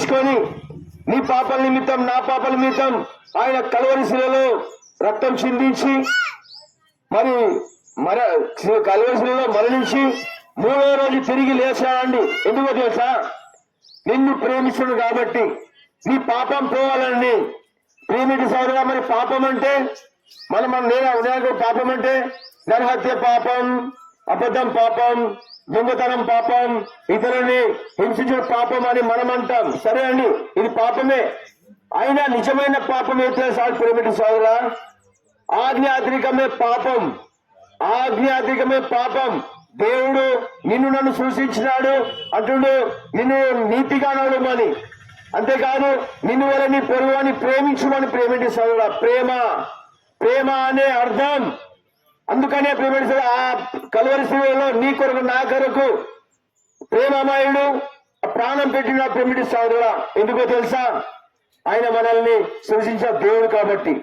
ఉంచుకొని నీ పాపల నిమిత్తం నా పాపల నిమిత్తం ఆయన కల్వరి శిలలో రక్తం చిందించి మరి కల్వరి శిలలో మరణించి 3వ రోజు తిరిగి లేచాడండి. ఎందుకో తెలుసా? నిన్ను ప్రేమిస్తుడు కాబట్టి, నీ పాపం పోవాలని. ప్రేమిటి సోదరుడా, మరి పాపం అంటే నేను పాపం అంటే నరహత్య పాపం, అబద్ధం పాపం, దొంగతనం పాపం, ఇతరులని హింసించడం పాపం అని మనం అంటాం. సరే అండి, ఇది పాపమే. అయినా నిజమైన పాపం అయితే సార్ ప్రేమిటి సోదరుడా, ఆజ్ఞాత్రికమే పాపం. ఆజ్ఞాత్రికమే పాపం. దేవుడు నిన్ను నన్ను సృష్టించినాడు అంటుడు, నిన్ను నీతిగానడు అని. అంతేకాదు నిన్ను వల్ల నీ పొరుగుని ప్రేమించుమని. ప్రేమిటి సోదరుడా, ప్రేమ అనే అర్థం. అందుకనే ప్రేమిటి సోదరుడా, ఆ కల్వరి శిలువలో నీ కొరకు నా కొరకు ప్రేమమయుడు ప్రాణం పెట్టిన ప్రేమిటి సోదరుడా. ఎందుకో తెలుసా? ఆయన మనల్ని సృష్టించిన దేవుడు కాబట్టి.